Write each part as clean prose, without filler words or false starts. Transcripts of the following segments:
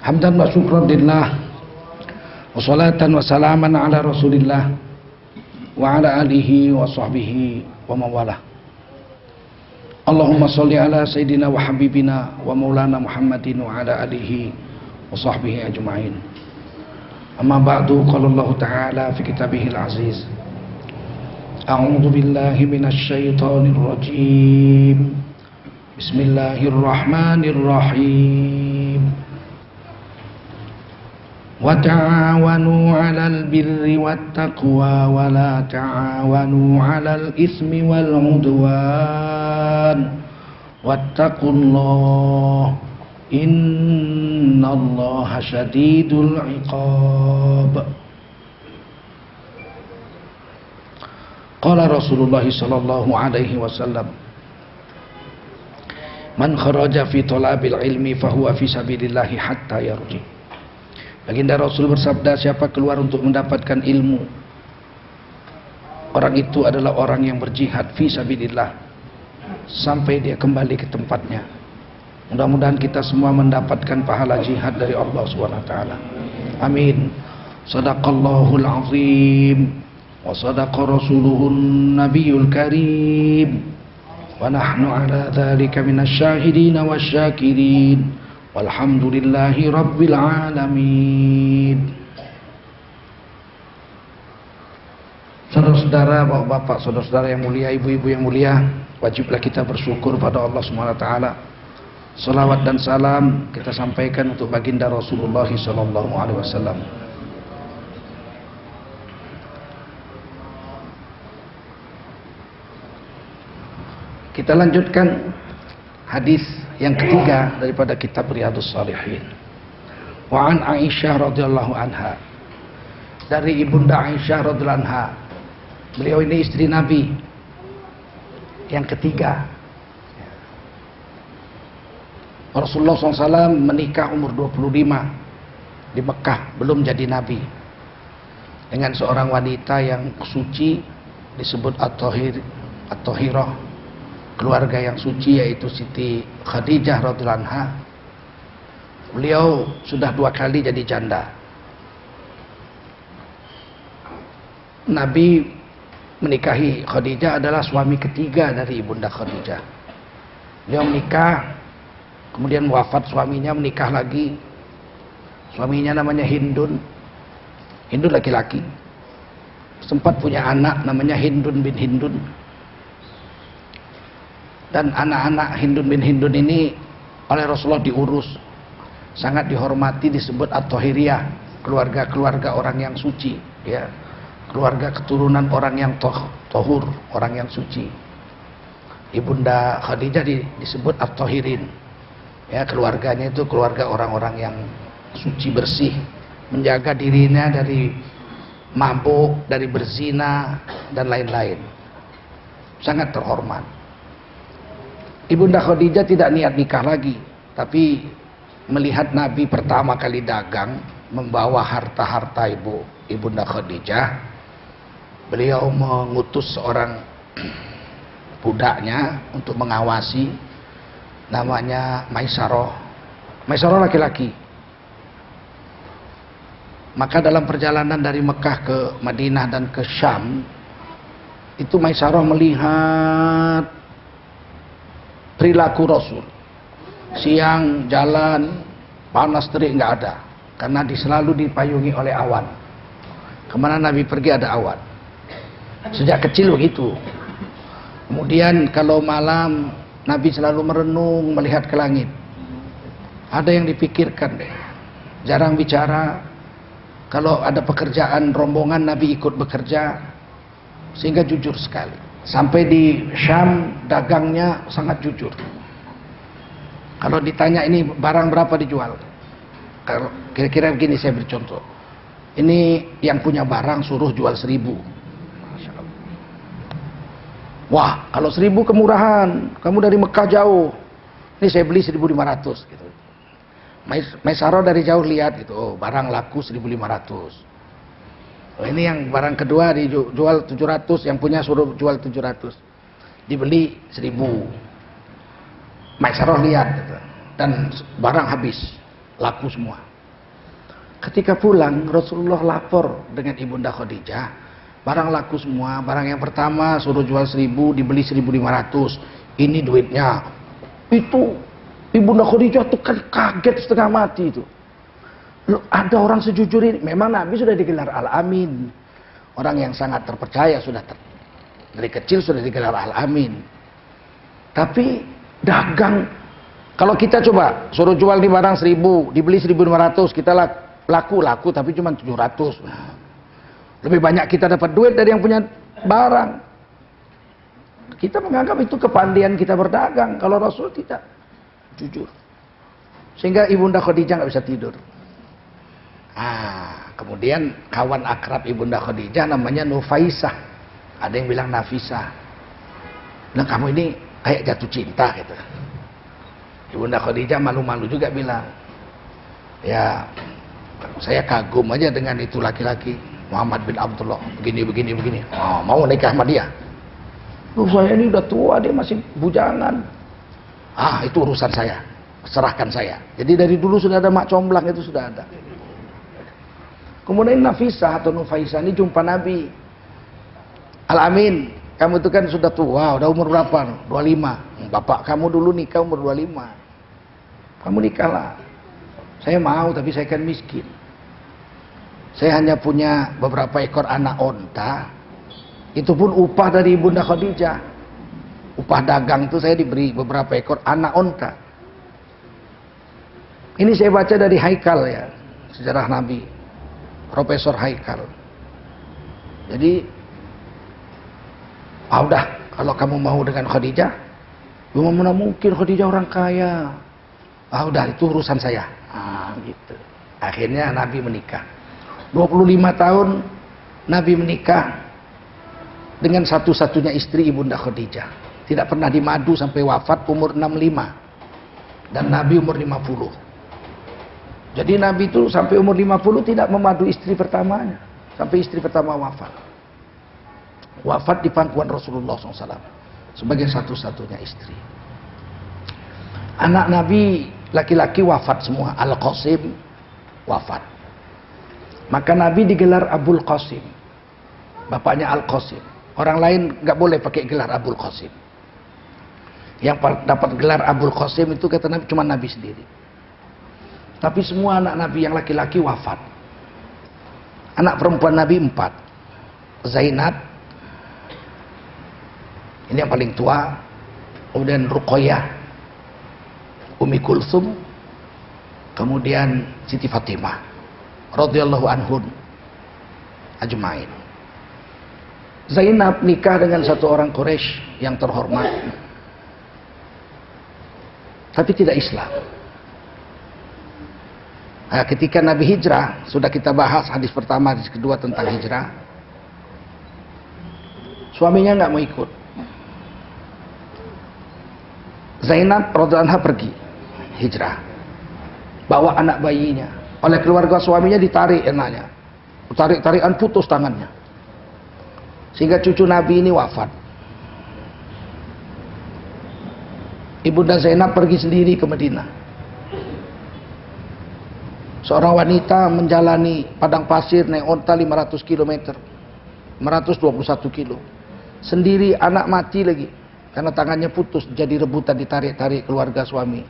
Hamdan wa syukran lillah wa salatan wa salaman ala rasulillah wa ala alihi wa sahbihi wa mawalah. Allahumma salli ala sayyidina wa habibina wa maulana Muhammadin wa ala alihi wa sahbihi ajma'in. Amma ba'du, qala Allah ta'ala fi kitabihil aziz, a'udzu billahi minasy syaithanir rajim. Bismillahirrahmanirrahim. Wa ta'awanu 'alal birri wattaqwa wa la ta'awanu 'alal ismi wal 'udwan wattaqullaha innallaha syadidul 'iqab. Qala Rasulullah sallallahu alaihi wasallam, man kharaja fi talabil ilmi fahuwa fi sabilillahi hatta yarji. Baginda Rasul bersabda, siapa keluar untuk mendapatkan ilmu, orang itu adalah orang yang berjihad fi sabilillah sampai dia kembali ke tempatnya. Mudah-mudahan kita semua mendapatkan pahala jihad dari Allah SWT. Amin. Sadaqallahul azim wa sadaqa rasuluhun nabiyul karim wa nahnu ala dhalika minasyahidin wasyakirin walhamdulillahi rabbil alamin. Saudara-saudara, bapak-bapak, saudara-saudara yang mulia, ibu-ibu yang mulia, wajiblah kita bersyukur pada Allah SWT. Salawat dan salam kita sampaikan untuk baginda Rasulullah SAW. Kita lanjutkan hadis yang ketiga daripada kitab Riyadhus Shalihin. Wa an Aisyah radhiyallahu anha, dari ibunda Aisyah radhiyallahu anha, beliau ini istri Nabi yang ketiga. Rasulullah SAW menikah umur 25 di Mekah, belum jadi Nabi, dengan seorang wanita yang suci disebut At-Tahirah, keluarga yang suci, yaitu Siti Khadijah radhiyallahu anha. Beliau sudah 2 kali jadi janda. Nabi menikahi Khadijah adalah suami ketiga dari ibunda Khadijah. Beliau menikah, kemudian wafat suaminya, menikah lagi. Suaminya namanya Hindun. Hindun laki-laki. Sempat punya anak namanya Hindun bin Hindun. Dan anak-anak Hindun bin Hindun ini oleh Rasulullah diurus, sangat dihormati, disebut At-Tahiriyah, keluarga-keluarga orang yang suci, ya, keluarga keturunan orang yang tohur, orang yang suci. Ibunda Khadijah disebut At-Tahirin, ya, keluarganya itu keluarga orang-orang yang suci, bersih, menjaga dirinya dari mabuk, dari berzina dan lain-lain, sangat terhormat. Ibunda Khadijah tidak niat nikah lagi, tapi melihat Nabi pertama kali dagang membawa harta-harta ibunda Khadijah, beliau mengutus seorang budaknya untuk mengawasi, namanya Maisarah. Maisarah laki-laki. Maka dalam perjalanan dari Mekah ke Madinah dan ke Syam, itu Maisarah melihat perilaku Rasul. Siang jalan panas terik nggak ada, karena selalu dipayungi oleh awan. Kemana Nabi pergi ada awan. Sejak kecil begitu. Kemudian kalau malam Nabi selalu merenung, melihat ke langit. Ada yang dipikirkan deh. Jarang bicara. Kalau ada pekerjaan rombongan Nabi ikut bekerja, sehingga jujur sekali. Sampai di Syam dagangnya sangat jujur. Kalau ditanya ini barang berapa dijual, kalau kira-kira begini, saya beri contoh. Ini yang punya barang suruh jual 1.000. Wah, kalau 1.000 kemurahan, kamu dari Mekah jauh. Ini saya beli 1.500 gitu. Maisarah dari jauh lihat gitu, oh, barang laku 1.500. Oh, ini yang barang kedua dijual 700, yang punya suruh jual 700. Dibeli 1.000. Maisarah lihat gitu. Dan barang habis, laku semua. Ketika pulang Rasulullah lapor dengan Ibunda Khadijah, barang laku semua. Barang yang pertama suruh jual 1.000, dibeli 1.500. Ini duitnya. Itu Ibunda Khadijah tuh kan kaget setengah mati itu. Loh, ada orang sejujur ini. Memang Nabi sudah digelar Al-Amin, orang yang sangat terpercaya, dari kecil sudah digelar Al-Amin. Tapi dagang, kalau kita coba suruh jual di barang 1.000, dibeli 1.500, kita laku tapi cuma 700. Lebih banyak kita dapat duit dari yang punya barang. Kita menganggap itu kepandaian kita berdagang. Kalau Rasul tidak, jujur. Sehingga Ibunda Khadijah nggak bisa tidur. Kemudian kawan akrab Ibunda Khadijah namanya Nufaisah. Ada yang bilang Nafisah. Nah, kamu ini kayak jatuh cinta gitu. Ibunda Khadijah malu-malu juga bilang, ya saya kagum aja dengan itu laki-laki Muhammad bin Abdullah, begini. Mau nikah sama dia. Loh, saya ini udah tua, dia masih bujangan. Itu urusan saya, serahkan saya. Jadi dari dulu sudah ada mak comblang, itu sudah ada. Kemudian Nafisah atau Nufaisah ini jumpa Nabi. Al-Amin, kamu itu kan sudah tua, udah umur berapa? 25. Bapak kamu dulu nikah umur 25. Kamu nikahlah. Saya mau, tapi saya kan miskin. Saya hanya punya beberapa ekor anak onta. Itu pun upah dari Ibunda Khadijah. Upah dagang itu saya diberi beberapa ekor anak onta. Ini saya baca dari Haikal ya, sejarah Nabi, Profesor Haikal. Jadi, udah, kalau kamu mau dengan Khadijah, mana mungkin Khadijah orang kaya. Udah, itu urusan saya. Gitu. Akhirnya Nabi menikah. 25 tahun Nabi menikah dengan satu-satunya istri Ibunda Khadijah. Tidak pernah dimadu sampai wafat umur 65. Dan Nabi umur 50. Jadi Nabi itu sampai umur 50 tidak memadu istri pertamanya. Sampai istri pertama wafat. Wafat di pangkuan Rasulullah SAW. Sebagai satu-satunya istri. Anak Nabi laki-laki wafat semua. Al-Qasim wafat. Maka Nabi digelar Abul Qasim. Bapaknya Al-Qasim. Orang lain nggak boleh pakai gelar Abul Qasim. Yang dapat gelar Abul Qasim itu kata Nabi cuma Nabi sendiri. Tapi semua anak Nabi yang laki-laki wafat. Anak perempuan Nabi 4. Zainab, ini yang paling tua. Kemudian Ruqayyah, Umi Kulsum, kemudian Siti Fatimah radhiyallahu anhun ajmain. Zainab nikah dengan satu orang Quraisy yang terhormat, tapi tidak Islam. Ketika Nabi hijrah, sudah kita bahas hadis pertama, hadis kedua tentang hijrah. Suaminya nggak mau ikut. Zainab radhiyallahu anha pergi hijrah, bawa anak bayinya. Oleh keluarga suaminya ditarik anaknya, tarik-tarikan putus tangannya, sehingga cucu Nabi ini wafat. Ibunda Zainab pergi sendiri ke Madinah. Seorang wanita menjalani padang pasir naik onta 500 km, 121 kilo, sendiri, anak mati lagi karena tangannya putus, jadi rebutan, ditarik-tarik keluarga suami.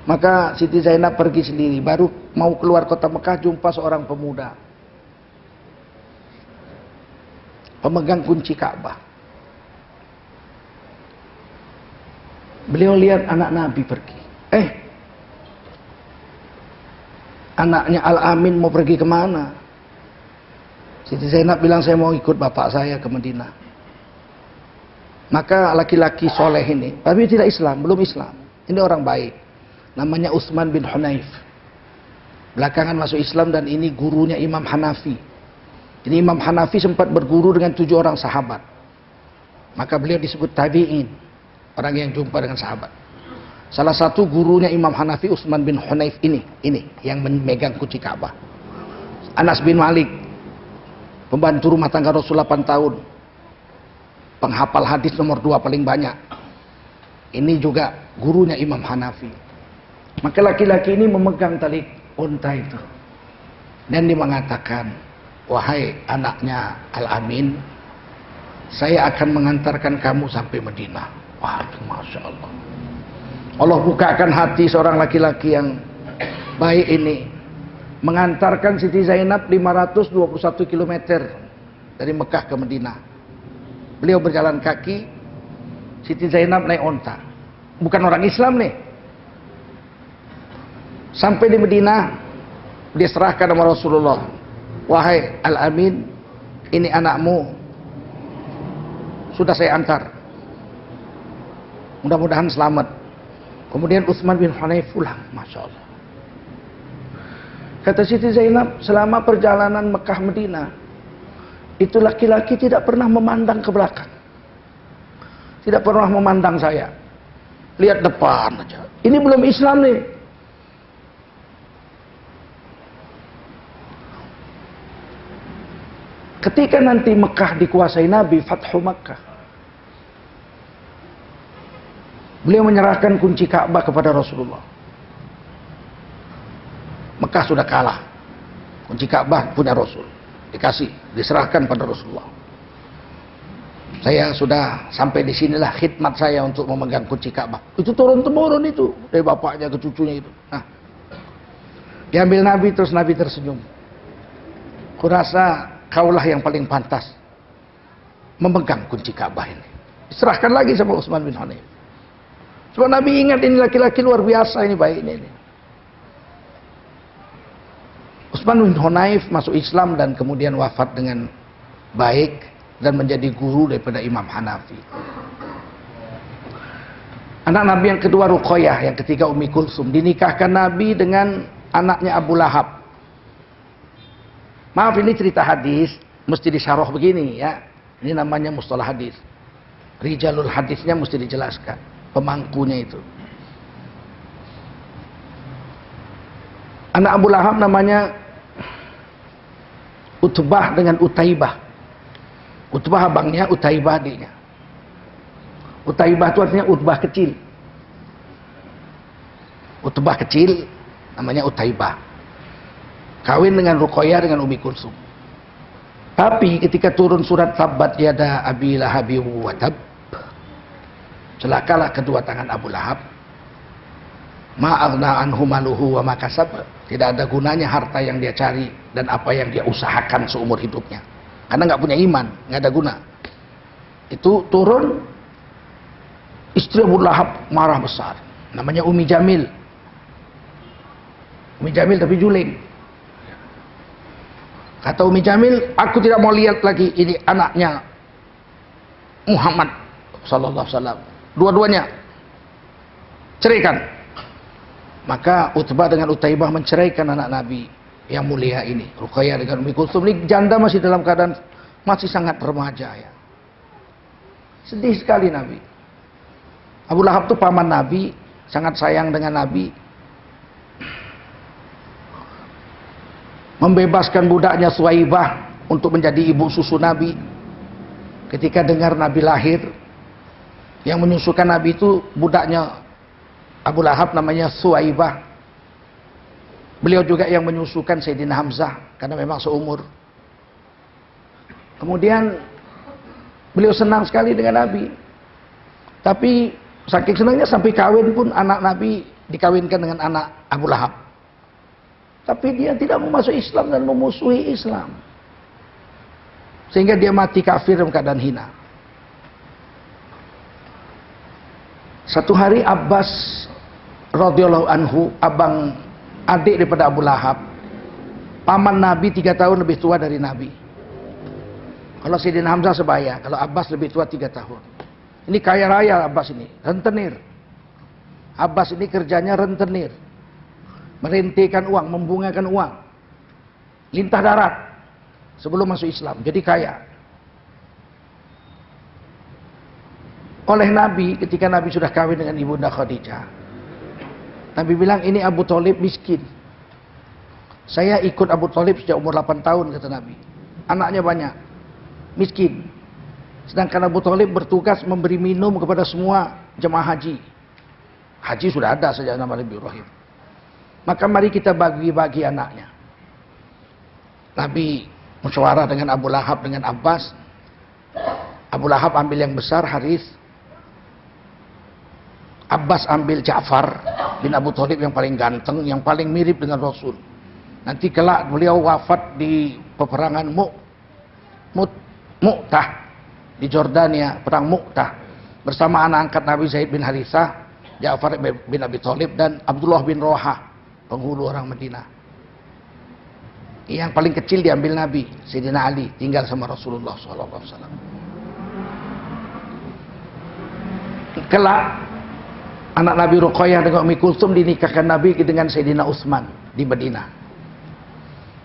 Maka Siti Zainab pergi sendiri, baru mau keluar kota Mekah jumpa seorang pemuda, pemegang kunci Ka'bah. Beliau lihat anak Nabi pergi. Anaknya Al-Amin mau pergi kemana? Siti Zainab bilang, saya mau ikut bapak saya ke Madinah. Maka laki-laki soleh ini, tapi tidak Islam, belum Islam. Ini orang baik. Namanya Utsman bin Hunayf. Belakangan masuk Islam dan ini gurunya Imam Hanafi. Ini Imam Hanafi sempat berguru dengan 7 orang sahabat. Maka beliau disebut tabi'in, orang yang jumpa dengan sahabat. Salah satu gurunya Imam Hanafi, Utsman bin Hunayf ini yang memegang kunci Ka'bah. Anas bin Malik, pembantu rumah tangga Rasul 8 tahun. Penghafal hadis nomor 2 paling banyak. Ini juga gurunya Imam Hanafi. Maka laki-laki ini memegang tali unta itu. Dan dia mengatakan, wahai anaknya Al-Amin, saya akan mengantarkan kamu sampai Madinah. Waduh, Masya Allah. Allah bukakan hati seorang laki-laki yang baik ini. Mengantarkan Siti Zainab 521 km dari Mekah ke Madinah. Beliau berjalan kaki, Siti Zainab naik onta. Bukan orang Islam nih. Sampai di Madinah, dia serahkan sama Rasulullah. Wahai Al-Amin, ini anakmu. Sudah saya antar. Mudah-mudahan selamat. Kemudian Utsman bin Hunayf pulang. Masya Allah. Kata Siti Zainab, selama perjalanan Mekah Madinah, itu laki-laki tidak pernah memandang ke belakang. Tidak pernah memandang saya. Lihat depan aja. Ini belum Islam nih. Ketika nanti Mekah dikuasai Nabi, Fathu Mekah, beliau menyerahkan kunci Ka'bah kepada Rasulullah. Mekah sudah kalah. Kunci Ka'bah punya Rasul. Dikasih, diserahkan pada Rasulullah. Saya sudah sampai di sinilah khidmat saya untuk memegang kunci Ka'bah. Itu turun-temurun itu. Dari bapaknya ke cucunya itu. Nah, diambil Nabi, terus Nabi tersenyum. Kurasa kaulah yang paling pantas memegang kunci Ka'bah ini. Diserahkan lagi sama Utsman bin Hunayf. Sebab Nabi ingat ini laki-laki luar biasa ini, baik ini. Utsman bin Hunayf masuk Islam dan kemudian wafat dengan baik dan menjadi guru daripada Imam Hanafi. Anak Nabi yang kedua Ruqayyah, yang ketiga Ummi Kulsum. Dinikahkan Nabi dengan anaknya Abu Lahab. Maaf, ini cerita hadis, mesti disyarah begini ya. Ini namanya mustalah hadis. Rijalul hadisnya mesti dijelaskan, pemangkunya itu. Anak Abu Lahab namanya Utbah dengan Utaibah. Utbah abangnya, Utaibah adiknya. Utaibah itu artinya Utbah kecil. Utbah kecil namanya Utaibah. Kawin dengan Ruqayyah dengan Ummi Kulsum. Tapi ketika turun surat Tabbat yada Abi Lahabi wa tab, celakalah kedua tangan Abu Lahab. Ma'aghna anhu maluhu wa ma kasab. Tidak ada gunanya harta yang dia cari dan apa yang dia usahakan seumur hidupnya. Karena nggak punya iman, nggak ada guna. Itu turun, istri Abu Lahab marah besar. Namanya Ummi Jamil. Ummi Jamil tapi juling. Kata Ummi Jamil, aku tidak mau lihat lagi ini anaknya Muhammad sallallahu alaihi wasallam. Dua-duanya ceraikan. Maka Utbah dengan Utaibah menceraikan anak Nabi yang mulia ini. Ruqayyah dengan Ummi Kulsum ini janda masih dalam keadaan masih sangat remaja ya. Sedih sekali Nabi. Abu Lahab itu paman Nabi, sangat sayang dengan Nabi. Membebaskan budaknya Suwaibah untuk menjadi ibu susu Nabi. Ketika dengar Nabi lahir, yang menyusukan Nabi itu budaknya Abu Lahab namanya Suwaibah. Beliau juga yang menyusukan Sayyidina Hamzah karena memang seumur. Kemudian beliau senang sekali dengan Nabi. Tapi saking senangnya sampai kawin pun anak Nabi dikawinkan dengan anak Abu Lahab. Tapi dia tidak mau masuk Islam dan memusuhi Islam. Sehingga dia mati kafir dalam keadaan hina. Satu hari Abbas radhiyallahu anhu, abang adik daripada Abu Lahab, paman Nabi 3 tahun lebih tua dari Nabi. Kalau Sayyidina Hamzah sebaya, kalau Abbas lebih tua 3 tahun. Ini kaya raya Abbas ini, rentenir. Abbas ini kerjanya rentenir. Merentikan uang, membungakan uang. Lintah darat sebelum masuk Islam, jadi kaya. Oleh Nabi, ketika Nabi sudah kawin dengan Ibunda Khadijah, Nabi bilang, ini Abu Thalib miskin. Saya ikut Abu Thalib sejak umur 8 tahun, kata Nabi. Anaknya banyak, miskin. Sedangkan Abu Thalib bertugas memberi minum kepada semua jemaah haji. Haji sudah ada sejak zaman Nabi Ibrahim. Maka mari kita bagi-bagi anaknya. Nabi musyawarah dengan Abu Lahab dengan Abbas. Abu Lahab ambil yang besar, Haris. Abbas ambil Ja'far bin Abu Thalib yang paling ganteng, yang paling mirip dengan Rasul. Nanti kelak beliau wafat di peperangan Mu'tah di Jordania, perang Mu'tah bersama anak angkat Nabi Zaid bin Harithah, Ja'far bin Abi Thalib dan Abdullah bin Rawahah, penghulu orang Madinah. Yang paling kecil diambil Nabi, Sayyidina Ali, tinggal sama Rasulullah SAW. Kelak anak Nabi Ruqayyah dengan Ummi Kulsum dinikahkan Nabi dengan Sayyidina Utsman di Madinah.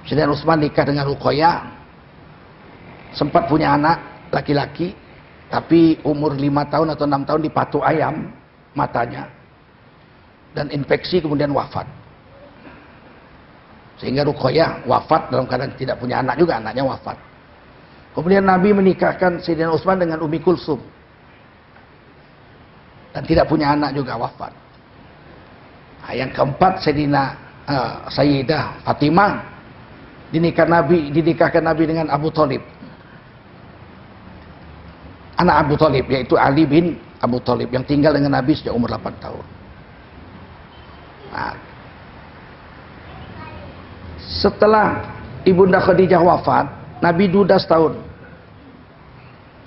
Sayyidina Utsman nikah dengan Ruqayyah, sempat punya anak laki-laki, tapi umur 5 tahun atau 6 tahun dipatuk ayam matanya dan infeksi, kemudian wafat. Sehingga Ruqayyah wafat dalam keadaan tidak punya anak juga, anaknya wafat. Kemudian Nabi menikahkan Sayyidina Utsman dengan Ummi Kulsum dan tidak punya anak juga, wafat. Nah, yang keempat Sayyidah Fatimah dinikahkan Nabi dengan Abu Thalib. Anak Abu Thalib yaitu Ali bin Abu Thalib yang tinggal dengan Nabi sejak umur 8 tahun. Nah, setelah Ibunda Khadijah wafat, Nabi duda setahun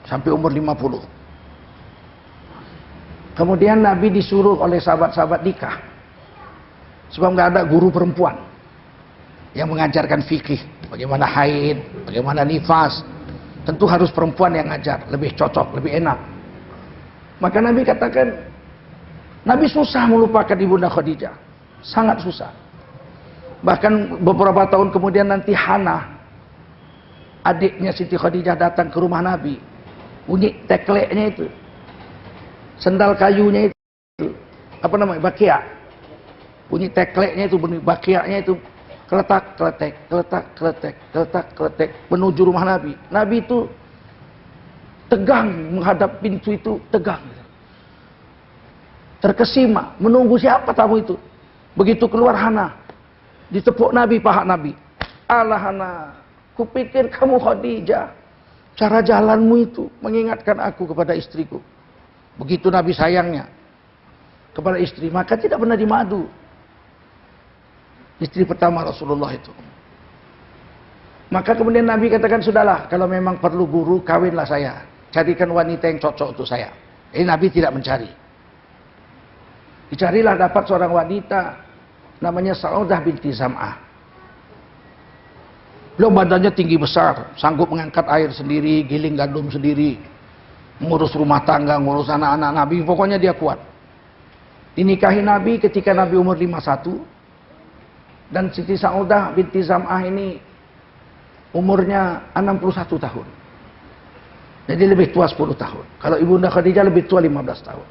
sampai umur 50. Kemudian Nabi disuruh oleh sahabat-sahabat nikah, sebab nggak ada guru perempuan yang mengajarkan fikih, bagaimana haid, bagaimana nifas. Tentu harus perempuan yang ngajar, lebih cocok, lebih enak. Maka Nabi katakan, Nabi susah melupakan Ibunda Khadijah, sangat susah. Bahkan beberapa tahun kemudian nanti Hana, adiknya Siti Khadijah, datang ke rumah Nabi, bunyi tekleknya itu, sendal kayunya itu, apa namanya, bakia, bunyi tekleknya itu, bunyi bakianya itu, keletak keletek, keletak keletek, keletak keletek, menuju rumah Nabi. Nabi itu tegang menghadap pintu itu, tegang, terkesima, menunggu siapa tamu itu. Begitu keluar Hana, ditepuk Nabi paha Nabi. Alah Hana, kupikir kamu Khadijah, cara jalanmu itu mengingatkan aku kepada istriku. Begitu Nabi sayangnya kepada istri, maka tidak pernah dimadu. Istri pertama Rasulullah itu. Maka kemudian Nabi katakan, sudahlah, kalau memang perlu guru, kawinlah saya. Carikan wanita yang cocok untuk saya. Ini Nabi tidak mencari. Dicarilah, dapat seorang wanita namanya Saudah binti Zam'ah. Beliau badannya tinggi besar, sanggup mengangkat air sendiri, giling gandum sendiri, mengurus rumah tangga, ngurus anak-anak Nabi, pokoknya dia kuat. Dinikahi Nabi ketika Nabi umur 51, dan Siti Saudah binti Zam'ah ini umurnya 61 tahun. Jadi lebih tua 10 tahun. Kalau Ibunda Khadijah lebih tua 15 tahun.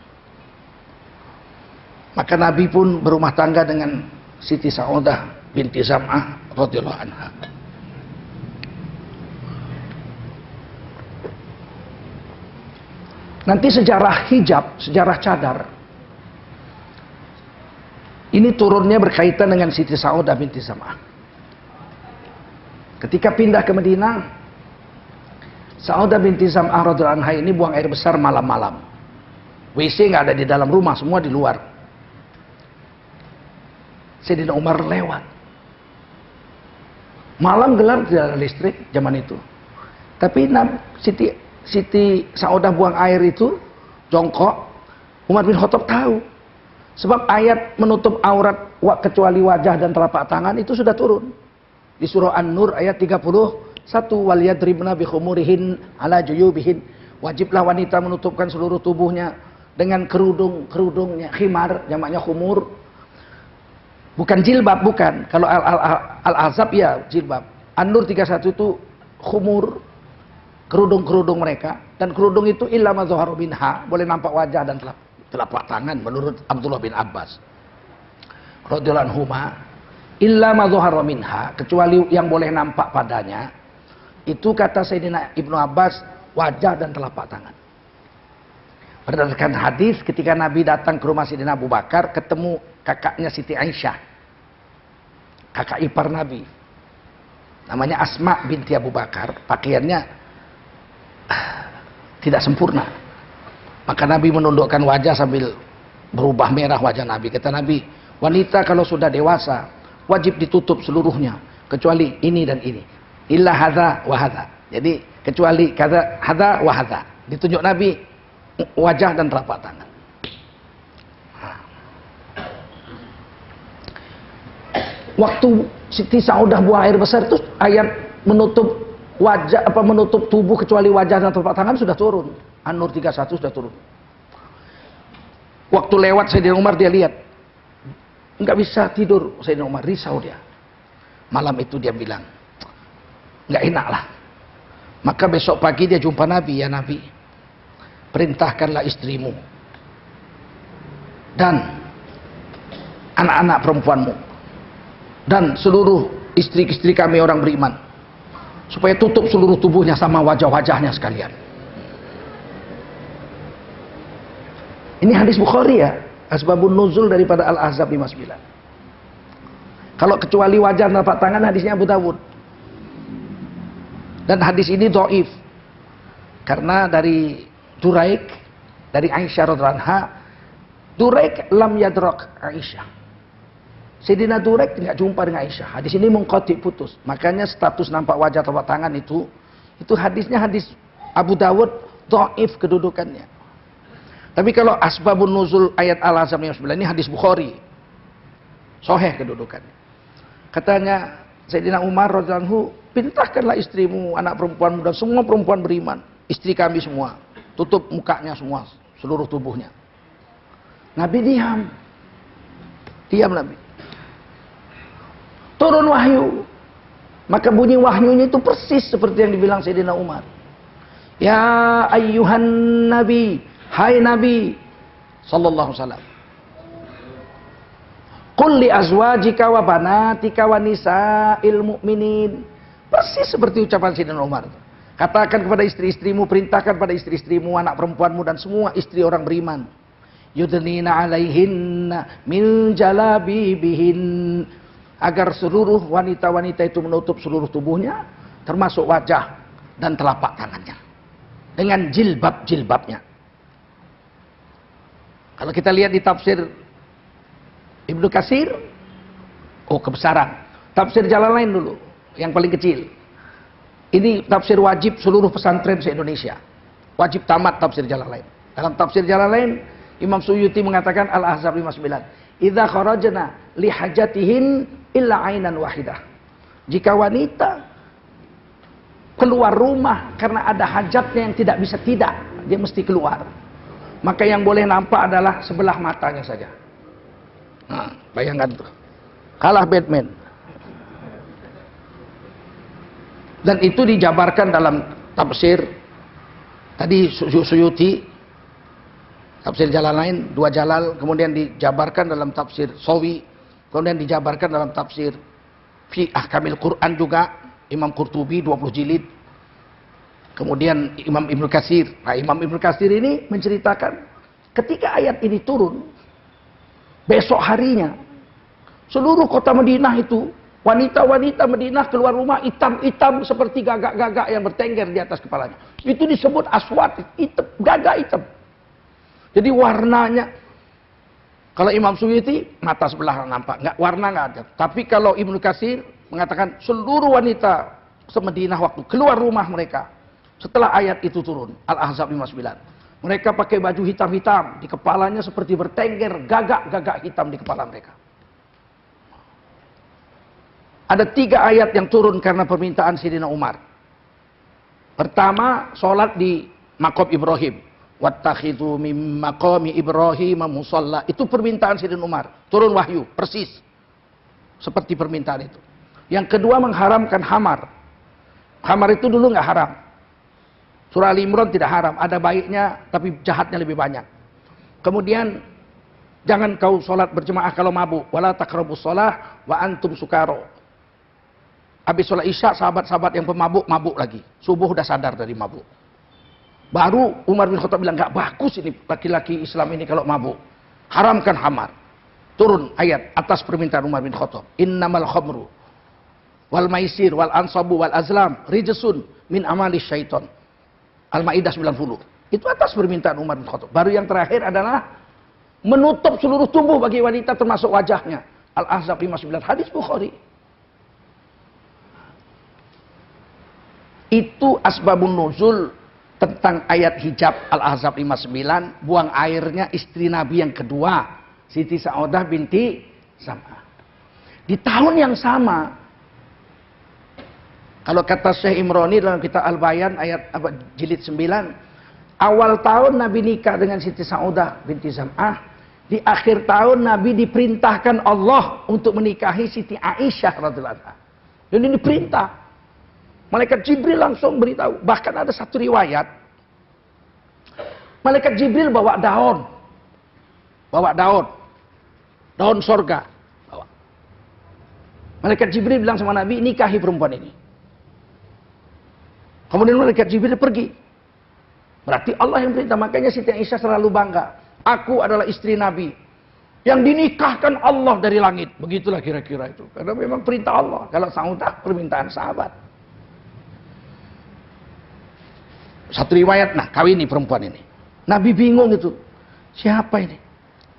Maka Nabi pun berumah tangga dengan Siti Saudah binti Zam'ah radhiyallahu anha. Nanti sejarah hijab, sejarah cadar, ini turunnya berkaitan dengan Siti Saudah binti Zam'ah. Ketika pindah ke Madinah, Saudah binti Zam'ah radhiyallahu anha ini buang air besar malam-malam. WC nggak ada di dalam rumah, semua di luar. Sayyidina Umar lewat. Malam gelap, tidak ada listrik zaman itu. Tapi Siti Saudah buang air itu jongkok, Umar bin Khattab tahu. Sebab ayat menutup aurat kecuali wajah dan telapak tangan itu sudah turun. Di surah An-Nur ayat 31, wal yadribna bi khumurihin ala juyubihin. Wajiblah wanita menutupkan seluruh tubuhnya dengan kerudungnya, khimar, jamaknya khumur. Bukan jilbab, bukan. Kalau Al-Ahzab ya jilbab. An-Nur 31 itu khumur, kerudung-kerudung mereka. Dan kerudung itu illa ma zaharu minha, boleh nampak wajah dan telapak tangan menurut Abdullah bin Abbas radhiyallahu anhuma, illa ma zahara minha, kecuali yang boleh nampak padanya itu kata Sayyidina Ibnu Abbas wajah dan telapak tangan. Berdasarkan hadis, ketika Nabi datang ke rumah Sayyidina Abu Bakar, ketemu kakaknya Siti Aisyah, kakak ipar Nabi, namanya Asma binti Abu Bakar. Pakaiannya tidak sempurna, maka Nabi menundukkan wajah sambil berubah merah wajah Nabi. Kata Nabi, wanita kalau sudah dewasa wajib ditutup seluruhnya kecuali ini dan ini, illa hadza wa hadza. Jadi kecuali hadza wa hadza. Ditunjuk Nabi wajah dan telapak tangan. Waktu Siti Saudah buang air besar itu ayat menutup wajah menutup tubuh kecuali wajah dan telapak tangan sudah turun. An-Nur 31 sudah turun. Waktu lewat Sayyidina Umar, dia lihat nggak bisa tidur. Sayyidina Umar risau dia. Malam itu dia bilang, nggak enak lah. Maka besok pagi dia jumpa Nabi, ya Nabi, perintahkanlah istrimu dan anak-anak perempuanmu dan seluruh istri-istri kami orang beriman supaya tutup seluruh tubuhnya sama wajah-wajahnya sekalian. Ini hadis Bukhari ya, asbabun nuzul daripada Al-Ahzab 59. Kalau kecuali wajah dan telapak tangan, hadisnya Abu Dawud. Dan hadis ini dhaif karena dari Duraik, dari Aisyah radhiyallahu anha, Duraik lam yadrak Aisyah. Sayyidina Duraik tidak jumpa dengan Aisyah. Hadis ini munqati, putus. Makanya status nampak wajah telapak tangan itu hadisnya hadis Abu Dawud, dhaif kedudukannya. Tapi kalau asbabun nuzul ayat Al-Ahzab 59 ini hadis Bukhari, sahih kedudukannya. Katanya Sayyidina Umar radhiyallahu anhu, perintahkanlah istrimu, anak perempuanmu dan semua perempuan beriman, istri kami semua, tutup mukanya semua, seluruh tubuhnya. Nabi diam Nabi. Turun wahyu, maka bunyi wahyunya itu persis seperti yang dibilang Sayyidina Umar. Ya ayyuhan Nabi, hai Nabi sallallahu alaihi wasallam, qul li azwajika wa banatika wa nisa'il mu'minin. Persis seperti ucapan Sayyidina Umar. Katakan kepada istri-istrimu, perintahkan pada istri-istrimu, anak perempuanmu dan semua istri orang beriman, yudnina alaihinna min jalabibihin, agar seluruh wanita-wanita itu menutup seluruh tubuhnya termasuk wajah dan telapak tangannya dengan jilbab-jilbabnya. Kalau kita lihat di tafsir Ibnu Katsir, kebesaran. Tafsir Jalalain dulu, yang paling kecil. Ini tafsir wajib seluruh pesantren se-Indonesia. Wajib tamat tafsir Jalalain. Dalam tafsir Jalalain, Imam Suyuti mengatakan Al-Ahzab 59. Idza kharajna li hajatihin illa ainan wahidah. Jika wanita keluar rumah karena ada hajatnya yang tidak bisa tidak, dia mesti keluar. Maka yang boleh nampak adalah sebelah matanya saja. Nah, bayangkan tuh. Kalah Batman. Dan itu dijabarkan dalam tafsir tadi Suyuti, tafsir Jalalain, dua Jalal, kemudian dijabarkan dalam tafsir Sawi, kemudian dijabarkan dalam tafsir Fi Ahkamil Quran juga, Imam Qurtubi 20 jilid. Kemudian Imam Ibnu Katsir. Nah, Imam Ibnu Katsir ini menceritakan ketika ayat ini turun, besok harinya seluruh kota Madinah itu, wanita-wanita Madinah keluar rumah hitam-hitam seperti gagak-gagak yang bertengger di atas kepalanya. Itu disebut aswad, hitam, gagak hitam. Jadi warnanya, kalau Imam Suyuti mata sebelah nampak, warna nggak ada. Tapi kalau Ibnu Katsir mengatakan seluruh wanita se-Madinah waktu keluar rumah mereka setelah ayat itu turun, Al-Ahzab 59, mereka pakai baju hitam-hitam, di kepalanya seperti bertengger, gagak-gagak hitam di kepala mereka. Ada 3 ayat yang turun karena permintaan Sayyidina Umar. Pertama, sholat di maqam Ibrahim. Wattakhidhu mim maqami Ibrahim musalla. Itu permintaan Sayyidina Umar. Turun wahyu, persis seperti permintaan itu. Yang kedua, mengharamkan khamar. Khamar itu dulu nggak haram. Surah Al-Imran tidak haram, ada baiknya tapi jahatnya lebih banyak. Kemudian jangan kau sholat berjemaah kalau mabuk. Wala taqrabus sholah wa antum sukaro. Habis sholat isya, sahabat-sahabat yang pemabuk mabuk lagi. Subuh udah sadar dari mabuk. Baru Umar bin Khattab bilang, nggak bagus ini laki-laki Islam ini kalau mabuk. Haramkan khamar. Turun ayat atas permintaan Umar bin Khattab. Innamal khamru wal maisir wal ansabu wal azlam rijsun min amali syaiton. Al-Maidah 90. Itu atas permintaan Umar bin Khattab. Baru yang terakhir adalah menutup seluruh tubuh bagi wanita termasuk wajahnya. Al-Ahzab 59, hadis Bukhari. Itu asbabun nuzul tentang ayat hijab Al-Ahzab 59, buang airnya istri Nabi yang kedua, Siti Sa'odah binti Zam'ah. Di tahun yang sama, kalau kata Syekh Imroni dalam kitab Al-Bayan ayat jilid 9, awal tahun Nabi nikah dengan Siti Sa'odah binti Zam'ah, di akhir tahun Nabi diperintahkan Allah untuk menikahi Siti Aisyah radhiyallahu anha. Dan ini perintah. Malaikat Jibril langsung beritahu. Bahkan ada satu riwayat, Malaikat Jibril bawa daun. Daun sorga. Bawa. Malaikat Jibril bilang sama Nabi, nikahi perempuan ini. Kemudian Malaikat Jibril pergi. Berarti Allah yang perintah. Makanya Siti Aisyah selalu bangga. Aku adalah istri Nabi yang dinikahkan Allah dari langit. Begitulah kira-kira itu. Karena memang perintah Allah. Kalau Sa'udah permintaan sahabat. Satu riwayat, nah kawini perempuan ini. Nabi bingung itu. Siapa ini?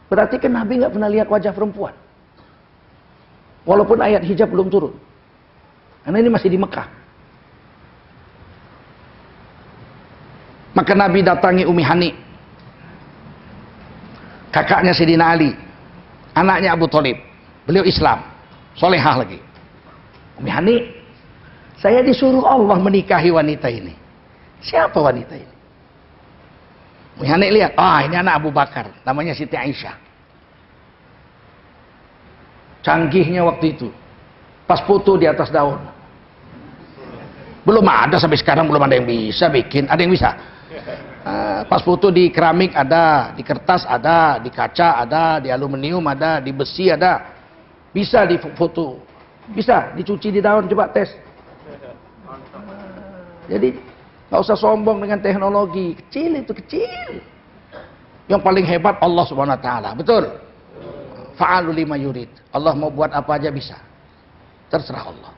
Berarti kan Nabi nggak pernah lihat wajah perempuan. Walaupun ayat hijab belum turun. Karena ini masih di Mekah. Maka Nabi datangi Umi Hani. Kakaknya Sayyidina Ali. Anaknya Abu Thalib. Beliau Islam. Solehah lagi. Umi Hani, saya disuruh Allah menikahi wanita ini. Siapa wanita ini? Umi Hani lihat, ini anak Abu Bakar, namanya Siti Aisyah. Canggihnya waktu itu, pas foto di atas daun. Belum ada sampai sekarang, belum ada yang bisa bikin. Ada yang bisa? Pas foto di keramik ada, di kertas ada, di kaca ada, di aluminium ada, di besi ada. Bisa di foto, bisa dicuci di daun, coba tes. Jadi nggak usah sombong dengan teknologi. Kecil itu, kecil. Yang paling hebat Allah Subhanahu wa taala. Betul? Fa'alu lima yurid. Allah mau buat apa aja bisa. Terserah Allah.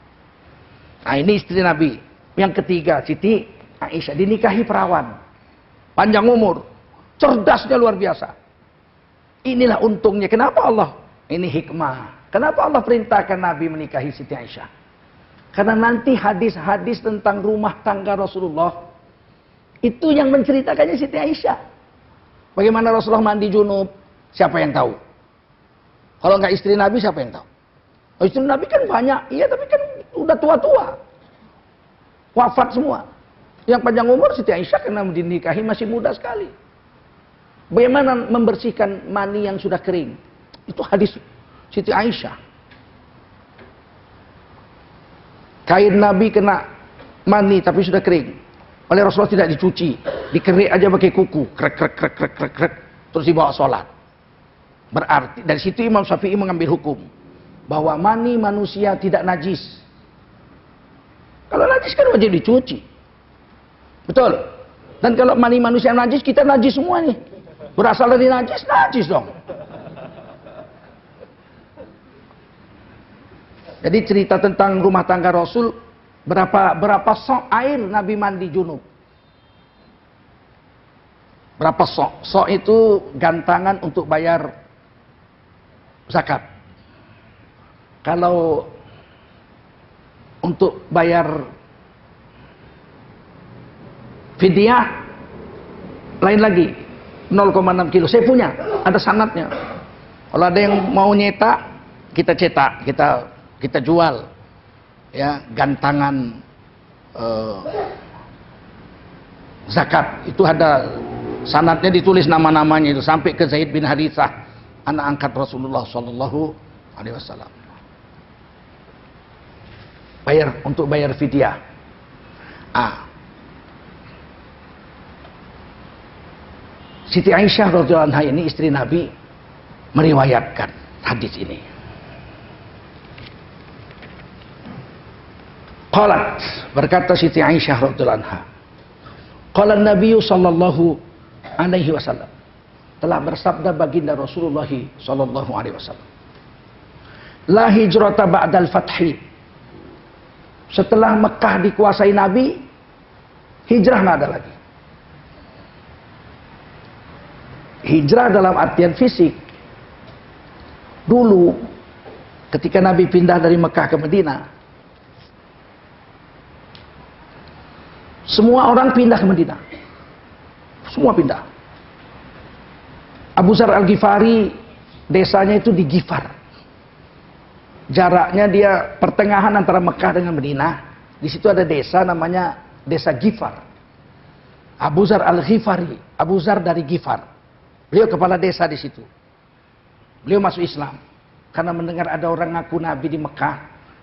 Nah, ini istri Nabi. Yang ketiga, Siti Aisyah dinikahi perawan. Panjang umur. Cerdasnya luar biasa. Inilah untungnya. Kenapa Allah? Ini hikmah. Kenapa Allah perintahkan Nabi menikahi Siti Aisyah? Karena nanti hadis-hadis tentang rumah tangga Rasulullah itu yang menceritakannya Siti Aisyah. Bagaimana Rasulullah mandi junub, siapa yang tahu? Kalau nggak istri Nabi, siapa yang tahu? Oh, istri Nabi kan banyak, iya, tapi kan udah tua-tua, wafat semua. Yang panjang umur Siti Aisyah karena dinikahi masih muda sekali. Bagaimana membersihkan mani yang sudah kering? Itu hadis Siti Aisyah. Kain Nabi kena mani tapi sudah kering. Oleh Rasulullah tidak dicuci, dikerik aja pakai kuku, krek, terus dibawa sholat. Berarti dari situ Imam Syafi'i mengambil hukum bahwa mani manusia tidak najis. Kalau najis kan wajib dicuci, betul. Dan kalau mani manusia najis, kita najis semua nih. Berasal dari najis dong. Jadi cerita tentang rumah tangga Rasul, berapa sok air Nabi mandi junub. Berapa sok? Sok itu gantangan untuk bayar zakat. Kalau untuk bayar fidyah, lain lagi, 0,6 kilo. Saya punya, ada sanadnya. Kalau ada yang mau nyetak, kita cetak, kita jual, ya, gantangan zakat. Itu ada sanadnya, ditulis nama-namanya itu sampai ke Zaid bin Harithah, anak angkat Rasulullah Shallallahu Alaihi Wasallam. Untuk bayar fidyah. Siti Aisyah radhiyallahu anha ini istri Nabi meriwayatkan hadis ini. Qalat, berkata Siti Aisyah radhiyallahu anha, Qala Nabi sallallahu alaihi wasallam, telah bersabda baginda Rasulullah sallallahu alaihi wasallam, la hijrata ba'dal fathi. Setelah Mekah dikuasai Nabi, hijrah nggak ada lagi. Hijrah dalam artian fisik. Dulu ketika Nabi pindah dari Mekah ke Madinah, semua orang pindah ke Madinah. Semua pindah. Abu Zar Al-Ghifari, desanya itu di Ghifar. Jaraknya dia pertengahan antara Mekah dengan Madinah. Di situ ada desa namanya desa Ghifar. Abu Zar Al-Ghifari, Abu Zar dari Ghifar. Beliau kepala desa di situ. Beliau masuk Islam karena mendengar ada orang ngaku Nabi di Mekah.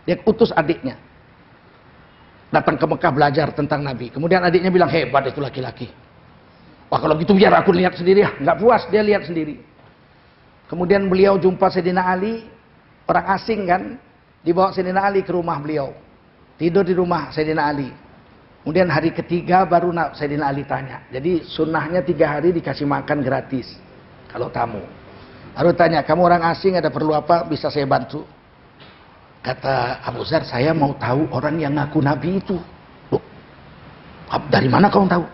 Dia utus adiknya datang ke Mekah belajar tentang Nabi. Kemudian adiknya bilang, hebat itu laki-laki. Wah, kalau gitu biar aku lihat sendiri ya. Nggak puas, dia lihat sendiri. Kemudian beliau jumpa Sayyidina Ali, orang asing kan, dibawa Sayyidina Ali ke rumah beliau. Tidur di rumah Sayyidina Ali. Kemudian hari ketiga baru Sayyidina Ali tanya. Jadi sunnahnya 3 hari dikasih makan gratis kalau tamu. Baru tanya, kamu orang asing ada perlu apa, bisa saya bantu? Kata Abu Zar, saya mau tahu orang yang ngaku Nabi itu. Loh, dari mana kamu tahu?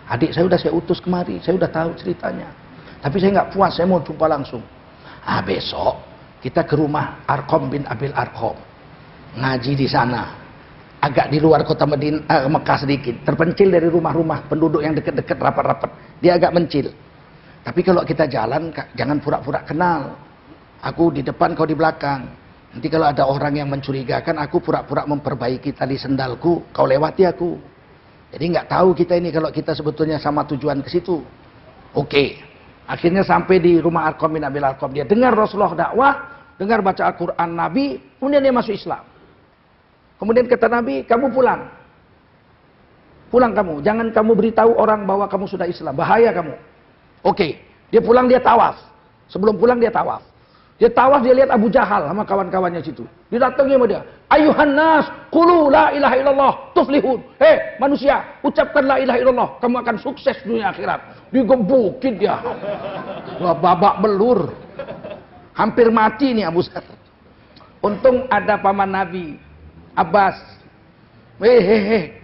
Adik saya utus kemari, saya udah tahu ceritanya. Tapi saya nggak puas, saya mau jumpa langsung. Besok kita ke rumah Arqam bin Abil Arqam. Ngaji di sana. Agak di luar kota Mekah sedikit. Terpencil dari rumah-rumah penduduk yang dekat-dekat rapat-rapat. Dia agak mencil. Tapi kalau kita jalan, jangan pura-pura kenal. Aku di depan, kau di belakang. Nanti kalau ada orang yang mencurigakan, aku pura-pura memperbaiki tali sendalku, kau lewati aku. Jadi nggak tahu kita ini kalau kita sebetulnya sama tujuan ke situ. Oke. Akhirnya sampai di rumah Arqam bin Abil Arqam. Dia dengar Rasulullah dakwah, dengar baca Al-Quran Nabi, kemudian dia masuk Islam. Kemudian kata Nabi, kamu pulang. Pulang kamu. Jangan kamu beritahu orang bahwa kamu sudah Islam. Bahaya kamu. Oke. Dia pulang, dia tawaf. Sebelum pulang dia tawaf. Dia tawaf, dia lihat Abu Jahal sama kawan-kawannya situ. Dia datangi sama dia. Ayuhan nas, qulu la ilaha illallah, tuflihun. Hei manusia, ucapkan la ilaha illallah. Kamu akan sukses dunia akhirat. Digebukin dia. Wah, babak belur. Hampir mati nih Abu Zar. Untung ada paman Nabi, Abbas.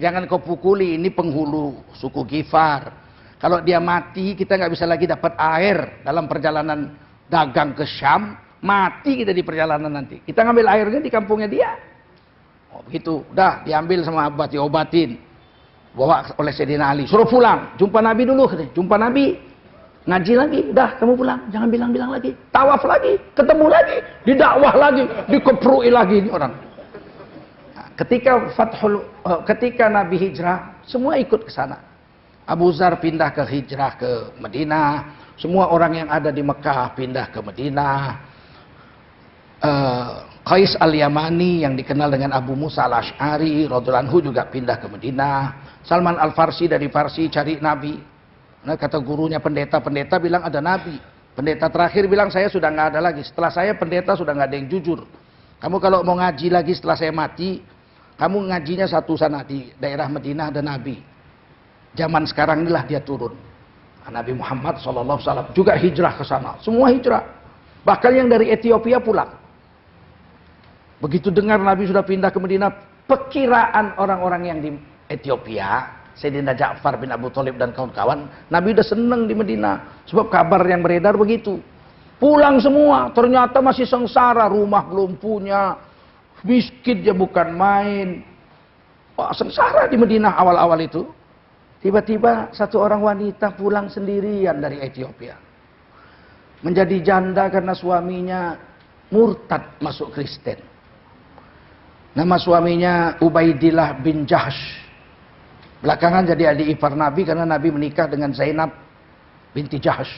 Jangan kau pukuli, ini penghulu suku Ghifar. Kalau dia mati, kita nggak bisa lagi dapat air dalam perjalanan dagang ke Syam. Mati kita di perjalanan nanti. Kita ngambil airnya di kampungnya dia. Oh begitu, udah diambil sama Abbas, diobatin. Bawa oleh Sayyidina Ali. Suruh pulang, jumpa Nabi dulu. Jumpa Nabi, ngaji lagi. Udah kamu pulang, jangan bilang-bilang lagi. Tawaf lagi, ketemu lagi. Didakwah lagi, dikeprui lagi ini orang. Ketika Nabi hijrah, semua ikut ke sana. Abu Zar pindah ke hijrah ke Madinah. Semua orang yang ada di Mekah pindah ke Madinah. Qais Al-Yamani yang dikenal dengan Abu Musa Al-Ash'ari radhiyallahu anhu juga pindah ke Madinah. Salman Al-Farsi dari Farsi cari Nabi. Nah, kata gurunya pendeta bilang ada Nabi. Pendeta terakhir bilang saya sudah nggak ada lagi. Setelah saya pendeta sudah nggak ada yang jujur. Kamu kalau mau ngaji lagi setelah saya mati, kamu ngajinya satu sana di daerah Madinah ada Nabi. Zaman sekarang inilah dia turun. Nabi Muhammad SAW juga hijrah ke sana. Semua hijrah. Bahkan yang dari Ethiopia pulang. Begitu dengar Nabi sudah pindah ke Madinah, perkiraan orang-orang yang di Ethiopia, Sayyidina Ja'far bin Abu Thalib dan kawan-kawan, Nabi udah seneng di Madinah. Sebab kabar yang beredar begitu. Pulang semua, ternyata masih sengsara, rumah belum punya, miskin dia bukan main. Wah, sengsara di Madinah awal-awal itu. Tiba-tiba satu orang wanita pulang sendirian dari Ethiopia. Menjadi janda karena suaminya murtad masuk Kristen. Nama suaminya Ubaidillah bin Jahsh. Belakangan jadi adik ipar Nabi karena Nabi menikah dengan Zainab binti Jahsh.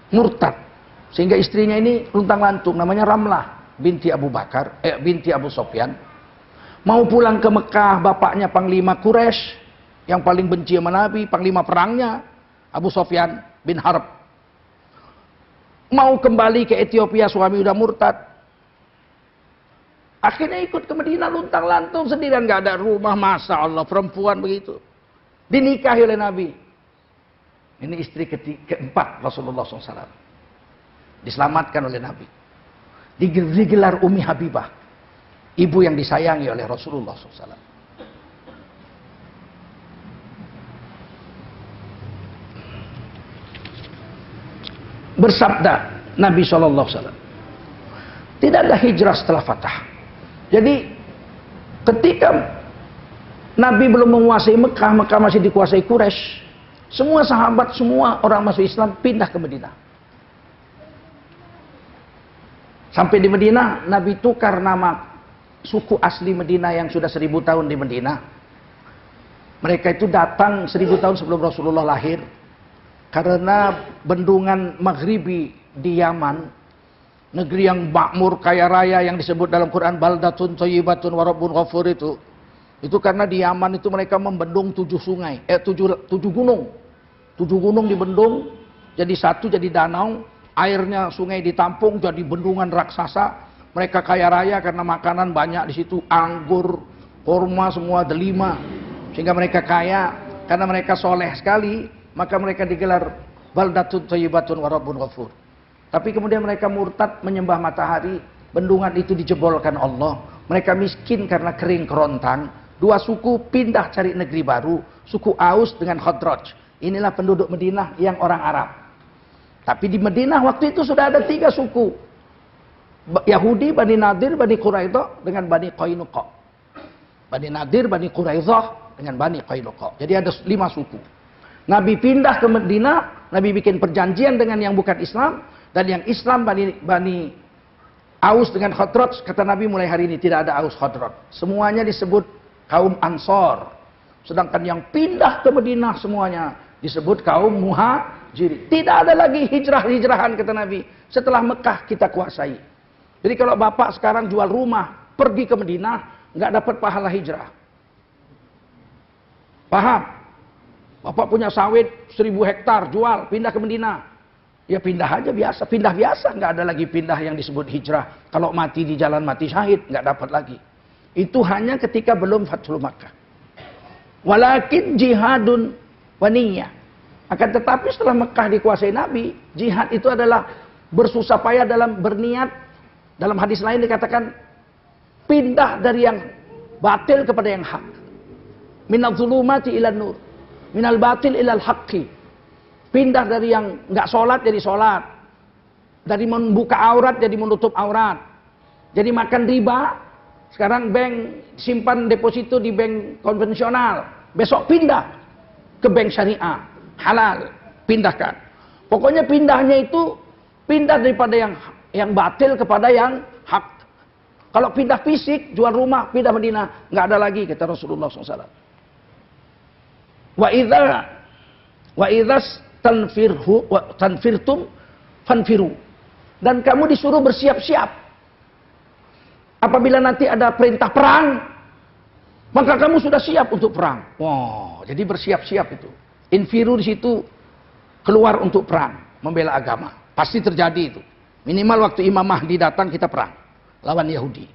Murtad. Sehingga istrinya ini luntang-lantung. Namanya Ramlah binti Abu Bakar. Binti Abu Sofyan. Mau pulang ke Mekah, bapaknya Panglima Quraisy. Yang paling benci sama Nabi, Panglima perangnya. Abu Sofyan bin Harb. Mau kembali ke Ethiopia, suami udah murtad. Akhirnya ikut ke Madinah luntang-lantung sendirian, nggak ada rumah, masa Allah perempuan begitu. dinikahi oleh Nabi. Ini istri keempat Rasulullah SAW. Diselamatkan oleh Nabi. Digelar Ummi Habibah. Ibu yang disayangi oleh Rasulullah SAW. Bersabda Nabi SAW, tidak ada hijrah setelah Fatah. Jadi ketika Nabi belum menguasai Mekah, Mekah masih dikuasai Quraisy. Semua sahabat, semua orang masuk Islam pindah ke Madinah. Sampai di Madinah, Nabi tukar nama suku asli Madinah yang sudah 1000 tahun di Madinah. Mereka itu datang 1000 tahun sebelum Rasulullah lahir. Karena bendungan Maghribi di Yaman, negeri yang makmur, kaya raya yang disebut dalam Quran baldatun thayyibatun wa rabbun ghafur itu karena di Yaman itu mereka membendung 7 sungai, 7 gunung. 7 gunung dibendung, jadi satu jadi danau, airnya sungai ditampung jadi bendungan raksasa. Mereka kaya raya karena makanan banyak di situ, anggur, kurma, semua delima. Sehingga mereka kaya, karena mereka soleh sekali, maka mereka digelar baldatun thayyibatun wa rabbun ghafur. Tapi kemudian mereka murtad menyembah matahari, bendungan itu dijebolkan Allah. Mereka miskin karena kering kerontang. 2 suku pindah cari negeri baru, suku Aus dengan Khadraj. Inilah penduduk Madinah yang orang Arab. Tapi di Madinah waktu itu sudah ada 3 suku. Yahudi, Bani Nadir, Bani Quraidah dengan Bani Qainuqa. Bani Nadir, Bani Quraidah dengan Bani Qainuqa. Jadi ada 5 suku. Nabi pindah ke Madinah, Nabi bikin perjanjian dengan yang bukan Islam, dan yang Islam Bani Aus dengan Khadraj. Kata Nabi, mulai hari ini tidak ada Aus Khadraj. Semuanya disebut kaum Ansor. Sedangkan yang pindah ke Madinah semuanya disebut kaum Muhajirin. Tidak ada lagi hijrah-hijrahan kata Nabi. Setelah Mekah kita kuasai. Jadi kalau bapak sekarang jual rumah, pergi ke Madinah, nggak dapat pahala hijrah. Paham? Bapak punya sawit 1000 hektar, jual, pindah ke Madinah. Ya pindah aja biasa, pindah biasa, nggak ada lagi pindah yang disebut hijrah. Kalau mati di jalan mati syahid, nggak dapat lagi. Itu hanya ketika belum Fathul Makkah. Walakin jihadun waniyah. Akan tetapi setelah Mekah dikuasai Nabi, jihad itu adalah bersusah payah dalam berniat. Dalam hadis lain dikatakan pindah dari yang batil kepada yang hak. Minal zulumati ilan nur, minal batil ilal haqqi. Pindah dari yang nggak sholat jadi sholat, dari membuka aurat jadi menutup aurat, jadi makan riba. Sekarang bank simpan deposito di bank konvensional, besok pindah ke bank syariah, halal, pindahkan. Pokoknya pindahnya itu pindah daripada yang batil kepada yang hak. Kalau pindah fisik, jual rumah, pindah Madinah, nggak ada lagi kata Rasulullah SAW. Wa idza tanfirtum fanfiru. Dan kamu disuruh bersiap-siap. Apabila nanti ada perintah perang, maka kamu sudah siap untuk perang. Wow, jadi bersiap-siap itu. Infiru di situ keluar untuk perang, membela agama. Pasti terjadi itu. Minimal waktu Imam Mahdi datang kita perang lawan Yahudi.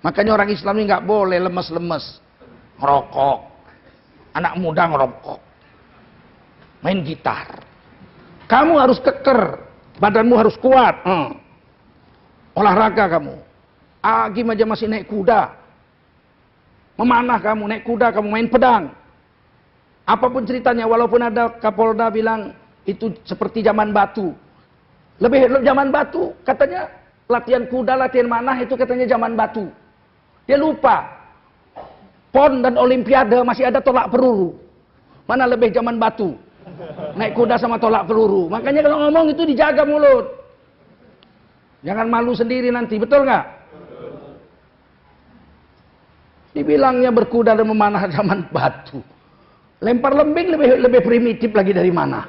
Makanya orang Islam ini nggak boleh lemes-lemes, ngerokok, anak muda ngerokok, main gitar. Kamu harus keker, badanmu harus kuat. Olahraga kamu. Agim aja masih naik kuda. Memanah kamu, naik kuda kamu, main pedang. Apapun ceritanya, walaupun ada Kapolda bilang itu seperti zaman batu. Lebih zaman batu, katanya latihan kuda, latihan manah itu katanya zaman batu. Dia lupa. PON dan Olimpiade masih ada tolak peluru. Mana lebih zaman batu? Naik kuda sama tolak peluru. Makanya kalau ngomong itu dijaga mulut. Jangan malu sendiri nanti, betul nggak? Dibilangnya berkuda dan memanah zaman batu. Lempar lembing lebih primitif lagi dari mana?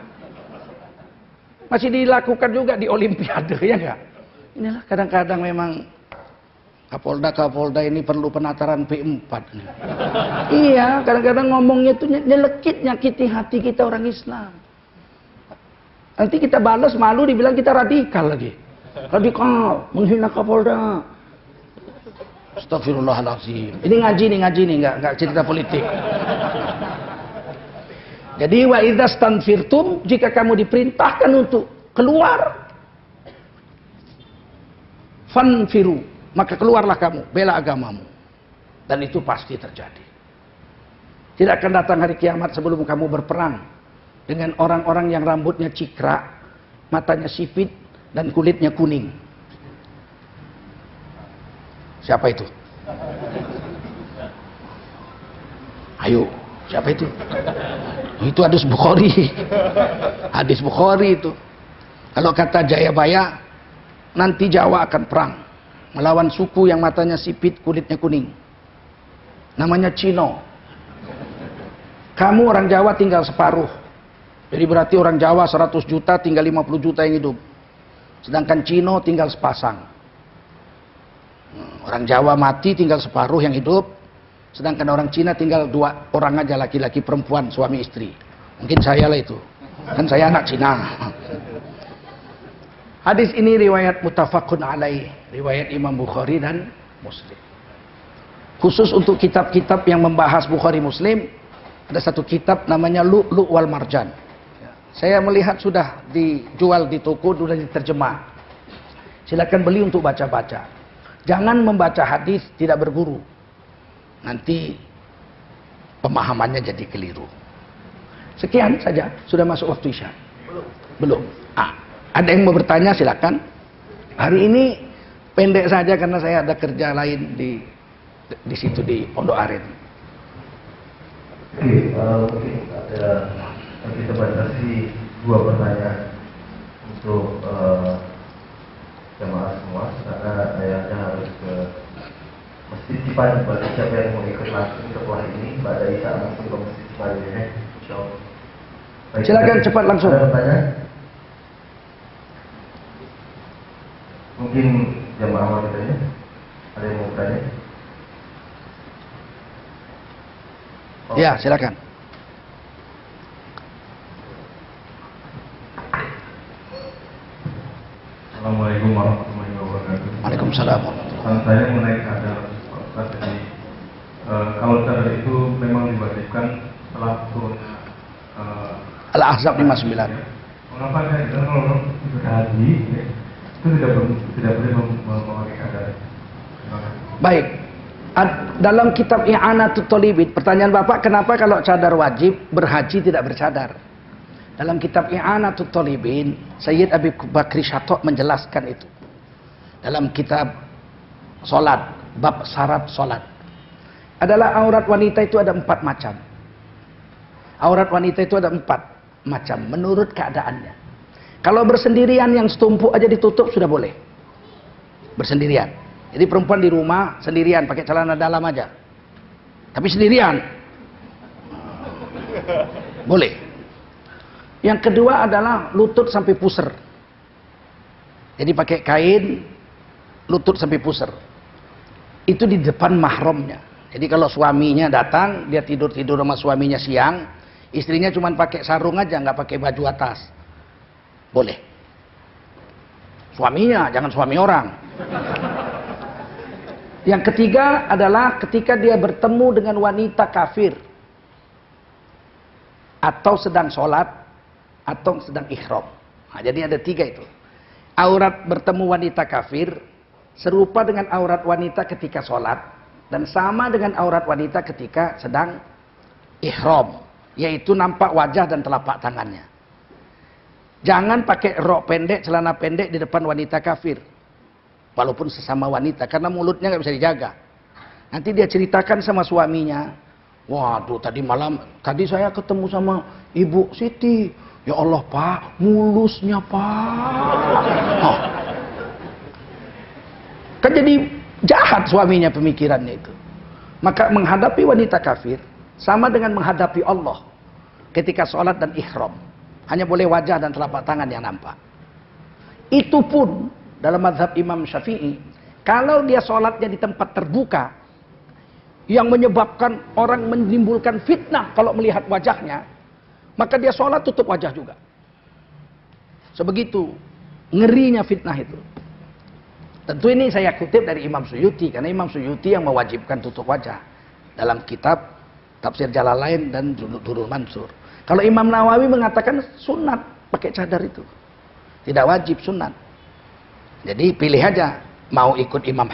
Masih dilakukan juga di Olimpiade, ya enggak? Inilah kadang-kadang memang Kapolda ini perlu penataran P4. Iya, kadang-kadang ngomongnya itu nyelekit, nyakiti hati kita orang Islam. Nanti kita balas malu dibilang kita radikal lagi. Radikal, menghina Kapolda. Astagfirullahaladzim. Ini ngaji nih, enggak cerita politik. Jadi wa idzastanfirtum, jika kamu diperintahkan untuk keluar, fanfiru, maka keluarlah kamu, bela agamamu. Dan itu pasti terjadi. Tidak akan datang hari kiamat sebelum kamu berperang dengan orang-orang yang rambutnya cikra, matanya sipit, dan kulitnya kuning. Siapa itu? Ayo, siapa itu? Itu hadis Bukhari. Hadis Bukhari itu. Kalau kata Jayabaya, nanti Jawa akan perang melawan suku yang matanya sipit, kulitnya kuning. Namanya Cino. Kamu orang Jawa tinggal separuh. Jadi berarti orang Jawa 100 juta tinggal 50 juta yang hidup. Sedangkan Cino tinggal sepasang. Orang Jawa mati tinggal separuh yang hidup. Sedangkan orang Cina tinggal 2 orang aja, laki-laki perempuan, suami istri. Mungkin saya lah itu. Kan saya anak Cina. Hadis ini riwayat muttafaqun alaih, riwayat Imam Bukhari dan Muslim. Khusus untuk kitab-kitab yang membahas Bukhari Muslim, ada satu kitab namanya Lu'lu' wal Marjan. Saya melihat sudah dijual di toko, sudah diterjemah. Silakan beli untuk baca-baca. Jangan membaca hadis tidak berguru. Nanti pemahamannya jadi keliru. Sekian saja, sudah masuk waktu Isya. Belum. Ada yang mau bertanya silakan. Hari ini pendek saja karena saya ada kerja lain di situ di Pondok Aren. Oke, mungkin kita batasi 2 pertanyaan untuk jemaah semua karena ayahnya harus ke Masjid Cipayung. Bagi siapa yang mau ikut langsung setelah ini, pada Isya langsung ke Masjid Cipayung ya, insyaallah. Silakan cepat langsung. Ada pertanyaan? Mungkin jemaah wanitanya ada yang mau bertanya? Ya, silakan. Assalamualaikum warahmatullahi wabarakatuh. Waalaikumsalam. Saya mengenai cadar, Pak Ustaz. Kalau cadar itu memang diwajibkan setelah turunnya Al-Ahzab 59. Mengapa saya bilang kalau orang ibadah haji ya, itu tidak boleh memakai cadar? Baik. Dalam kitab I'anatul Thalibin, pertanyaan Bapak, kenapa kalau cadar wajib, berhaji tidak bercadar? Dalam kitab I'anatul Thalibin, Sayyid Abi Bakri Syatok menjelaskan itu. Dalam kitab Salat, bab syarat salat. Adalah aurat wanita itu ada 4 macam. Aurat wanita itu ada 4 macam menurut keadaannya. Kalau bersendirian yang setumpuk aja ditutup sudah boleh. Bersendirian. Jadi perempuan di rumah sendirian pakai celana dalam aja. Tapi sendirian. Boleh. Yang kedua adalah lutut sampai pusar. Jadi pakai kain lutut sampai pusar. Itu di depan mahramnya. Jadi kalau suaminya datang, dia tidur-tidur sama suaminya siang, istrinya cuma pakai sarung aja, nggak pakai baju atas. Boleh. Suaminya, jangan suami orang. Yang ketiga adalah ketika dia bertemu dengan wanita kafir. Atau sedang sholat, atau sedang ihram. Nah, jadi ada 3 itu. Aurat bertemu wanita kafir, serupa dengan aurat wanita ketika sholat, dan sama dengan aurat wanita ketika sedang ihram, yaitu nampak wajah dan telapak tangannya. Jangan pakai rok pendek, celana pendek di depan wanita kafir. Walaupun sesama wanita, karena mulutnya nggak bisa dijaga. Nanti dia ceritakan sama suaminya, waduh tadi malam, tadi saya ketemu sama Ibu Siti. Ya Allah Pak, mulusnya Pak. Oh. Kan jadi jahat suaminya pemikirannya itu. Maka menghadapi wanita kafir sama dengan menghadapi Allah ketika sholat dan ihram. Hanya boleh wajah dan telapak tangan yang nampak. Itu pun dalam mazhab Imam Syafi'i, kalau dia sholatnya di tempat terbuka yang menyebabkan orang menimbulkan fitnah kalau melihat wajahnya, maka dia sholat tutup wajah juga. Sebegitu ngerinya fitnah itu. Tentu ini saya kutip dari Imam Suyuti, karena Imam Suyuti yang mewajibkan tutup wajah dalam kitab Tafsir Jalalain dan Durrul Mansur. Kalau Imam Nawawi mengatakan sunat pakai cadar itu. Tidak wajib, sunat. Jadi pilih aja. Mau ikut Imam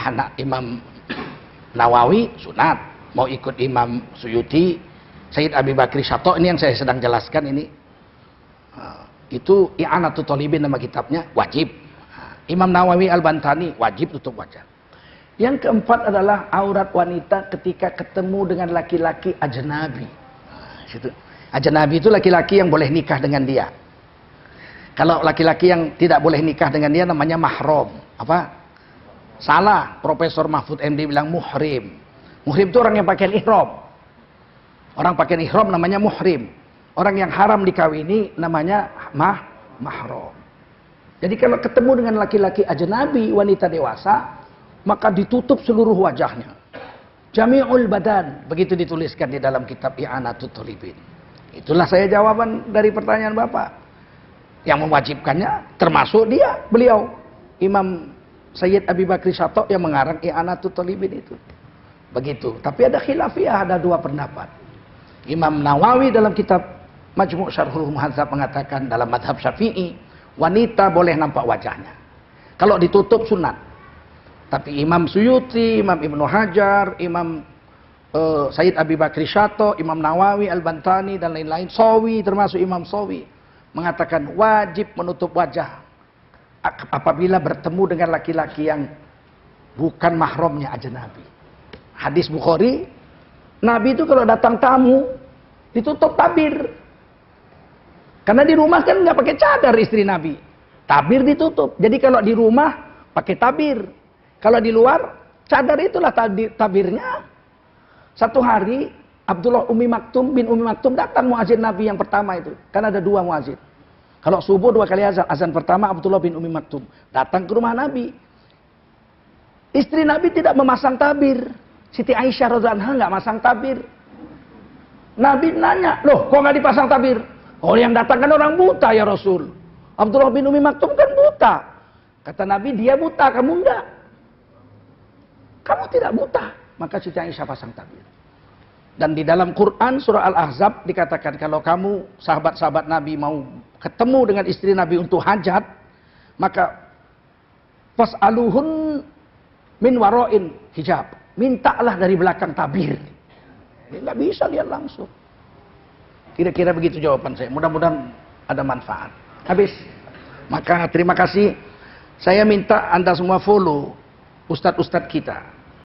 Nawawi, sunat. Mau ikut Imam Suyuti, Sayyid Abi Bakri Syato, ini yang saya sedang jelaskan ini. Itu I'anatul Thalibin nama kitabnya, wajib. Imam Nawawi Al-Bantani, wajib tutup wajah. Yang keempat adalah aurat wanita ketika ketemu dengan laki-laki ajnabi. Ajnabi itu laki-laki yang boleh nikah dengan dia. Kalau laki-laki yang tidak boleh nikah dengan dia namanya mahram. Apa? Salah. Profesor Mahfud MD bilang muhrim. Muhrim itu orang yang pakai ihram. Orang pakai ihram namanya muhrim. Orang yang haram dikawini namanya mahram. Jadi kalau ketemu dengan laki-laki ajnabi, wanita dewasa, maka ditutup seluruh wajahnya. Jami'ul badan. Begitu dituliskan di dalam kitab I'anatul Thalibin. Itulah saya jawaban dari pertanyaan Bapak. Yang mewajibkannya termasuk beliau. Imam Sayyid Abi Bakri Syato yang mengarang I'anatul Thalibin itu. Begitu. Tapi ada khilafiyah, ada dua pendapat. Imam Nawawi dalam kitab Majmu' Syarhul Muhadzab mengatakan dalam madhab Syafi'i, wanita boleh nampak wajahnya. Kalau ditutup sunat. Tapi Imam Suyuti, Imam Ibnu Hajar, Imam Sayyid Abi Bakri Syato, Imam Nawawi, Al-Bantani, dan lain-lain, Sawi, termasuk Imam Sawi, mengatakan wajib menutup wajah apabila bertemu dengan laki-laki yang bukan mahramnya ajnabi. Hadis Bukhari, Nabi itu kalau datang tamu, ditutup tabir. Karena di rumah kan nggak pakai cadar istri Nabi. Tabir ditutup. Jadi kalau di rumah pakai tabir. Kalau di luar, cadar itulah tabirnya. Satu hari, Abdullah bin Umi Maktum datang muazin Nabi yang pertama itu. Kan ada dua muazin. Kalau subuh 2 kali azan. Azan pertama Abdullah bin Umi Maktum. Datang ke rumah Nabi. Istri Nabi tidak memasang tabir. Siti Aisyah radhiyallahu anha nggak masang tabir. Nabi nanya, loh kok nggak dipasang tabir? Oh yang datang kan orang buta ya Rasul. Abdullah bin Umi Maktum kan buta. Kata Nabi, dia buta, kamu enggak. Kamu tidak buta. Maka Siti Aisyah pasang tabir. Dan di dalam Quran surah Al-Ahzab dikatakan kalau kamu sahabat-sahabat Nabi mau ketemu dengan istri Nabi untuk hajat, maka fas'aluhun min waro'in hijab. Mintalah dari belakang tabir. Nggak bisa lihat langsung. Kira-kira begitu jawaban saya. Mudah-mudahan ada manfaat. Habis. Maka terima kasih. Saya minta Anda semua follow ustadz-ustadz kita.